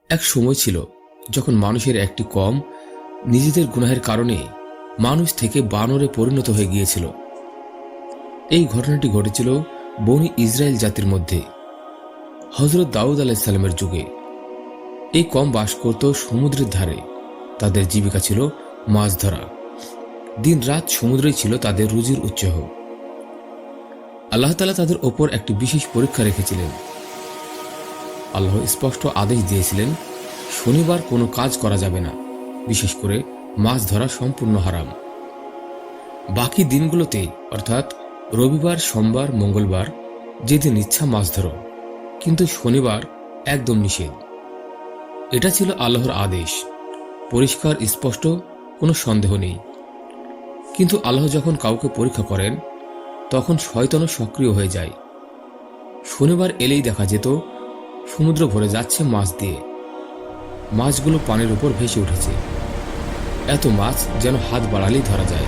এক সময় ছিল যখন মানুষের একটি কম নিজেদের গুনাহের কারণে মানুষ থেকে বানরে পরিণত হয়ে গিয়েছিল। এই ঘটনাটি ঘটেছিল বনি ইসরায়েল জাতির মধ্যে হযরত দাউদ আলাইহিস সালামের যুগে। এই কম বাস করত সমুদ্রের ধারে। তাদের জীবিকা ছিল মাছ ধরা। দিন রাত সমুদ্রেই ছিল তাদের রুজির উৎস। আল্লাহ তাআলা তাদের ওপর একটি বিশেষ পরীক্ষা রেখেছিলেন। আল্লাহ স্পষ্ট আদেশ দিয়েছিলেন, শনিবার কোনো কাজ করা যাবে না, বিশেষ করে মাছ ধরা সম্পূর্ণ হারাম। বাকি দিনগুলোতে অর্থাৎ রবিবার, সোমবার, মঙ্গলবার যেদিন ইচ্ছা মাছ ধরো, কিন্তু শনিবার একদম নিষেধ। এটা ছিল আল্লাহর আদেশ, পরিষ্কার স্পষ্ট, কোনো সন্দেহ নেই। কিন্তু আল্লাহ যখন কাউকে পরীক্ষা করেন তখন শয়তানও সক্রিয় হয়ে যায়। শনিবার এলেই দেখা যেত সমুদ্র ভরে যাচ্ছে মাছ দিয়ে। মাছগুলো পানির উপর ভেসে উঠেছে, এত মাছ যেন হাত বাড়ালেই ধরা যায়।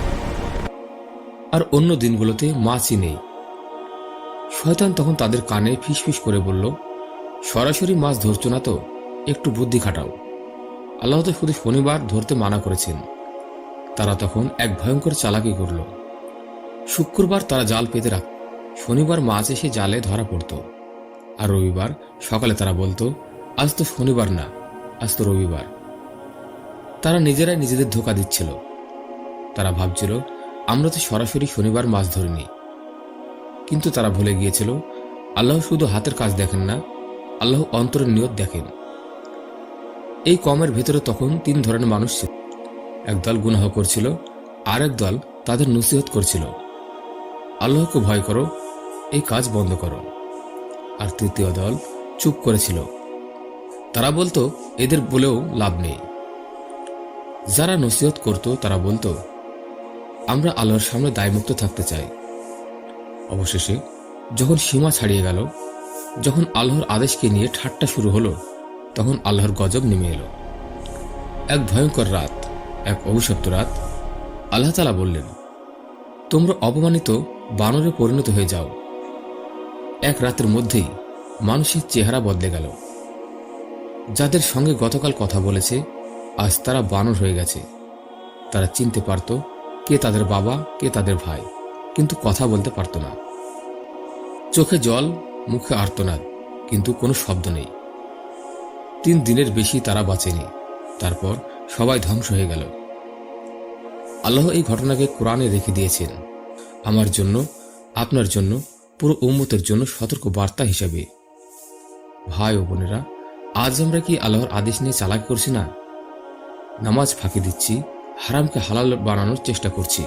আর অন্য দিনগুলোতে মাছই নেই। শয়তান তখন তাদের কানে ফিসফিস করে বলল, সরাসরি মাছ ধরছো না তো, একটু বুদ্ধি খাটাও। আল্লাহ তো শুধু শনিবার ধরতে মানা করেছেন। তারা তখন এক ভয়ঙ্কর চালাকি করল। শুক্রবার তারা জাল পেতে রাখত, শনিবার মাছ এসে জালে ধরা পড়ত। আর রবিবার সকালে তারা বলতো, আজ তো শনিবার না, আজ তো রবিবার। তারা নিজেরাই নিজেদের ধোঁকা দিচ্ছিল। তারা ভাবছিল, আমরা তো সরাসরি শনিবার মাছ ধরিনি। কিন্তু তারা ভুলে গিয়েছিল, আল্লাহ শুধু হাতের কাজ দেখেন না, আল্লাহ অন্তরের নিয়ত দেখেন। এই কমের ভেতরে তখন তিন ধরনের মানুষ ছিল। একদল গুনাহ করছিল, আর এক দল তাদের নসিহত করছিল, আল্লাহকে ভয় করো, এই কাজ বন্ধ করো। আর তৃতীয় দল চুপ করেছিল। তারা বলতো, এদের বলেও লাভ নেই। যারা নসিহত করত তারা বলতো, আমরা আল্লাহর সামনে দায়মুক্ত থাকতে চাই। অবশেষে যখন সীমা ছাড়িয়ে গেল, যখন আল্লাহর আদেশকে নিয়ে ঠাট্টা শুরু হলো, তখন আল্লাহর গজব নেমে এলো। এক ভয়ঙ্কর রাত, এক অভিশপ্ত রাত। আল্লাহ তাআলা বললেন, তোমরা অপমানিত বানরে পরিণত হয়ে যাও। এক রাতের মধ্যেই মানুষের চেহারা বদলে গেল। যাদের সঙ্গে গতকাল কথা বলেছে, আজ তারা বানর হয়ে গেছে। তারা চিনতে পারত কে তাদের বাবা, কে তাদের ভাই, কিন্তু কথা বলতে পারত না। চোখে জল, মুখে আর্তনাদ, কিন্তু কোনো শব্দ নেই। 3 দিনের বেশি তারা বাঁচেনি। তারপর সবাই ধ্বংস হয়ে গেল। আল্লাহ এই ঘটনাকে কোরআনে রেখে দিয়েছেন আমার জন্য, আপনার জন্য, পুরো উম্মতের জন্য সতর্ক বার্তা হিসাবে। ভাই ও বোনেরা, আজ আমরা কি আল্লাহর আদেশ নিয়ে চালাকি করছি না? নামাজ ফাঁকি দিচ্ছি, হারামকে হালাল বানানোর চেষ্টা করছি,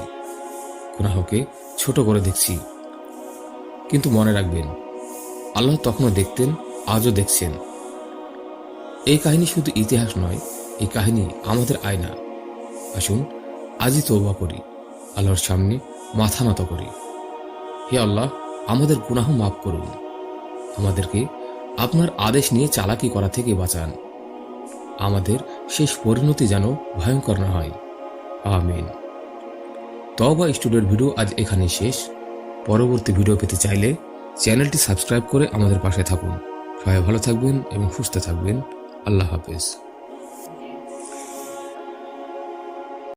গুনাহকে ছোট করে দেখছি। কিন্তু মনে রাখবেন, আল্লাহ তখনও দেখতেন, আজও দেখছেন। এই কাহিনী শুধু ইতিহাস নয়, এই কাহিনী আমাদের আয়না। আসুন আজই তওবা করি, আল্লাহর সামনে মাথা নত করি। হে আল্লাহ, আমাদের গুনাহ মাফ করুন, আমাদেরকে আপনার আদেশ নিয়ে চালাকি করা থেকে বাঁচান। আমাদের শেষ পরিণতি যেন ভয়ঙ্কর না হয়। আমিন। তওবা স্টুডিওর ভিডিও আজ এখানেই শেষ। পরবর্তী ভিডিও পেতে চাইলে চ্যানেলটি সাবস্ক্রাইব করে আমাদের পাশে থাকুন। সবাই ভালো থাকবেন এবং সুস্থ থাকবেন। আল্লাহ হাফেজ।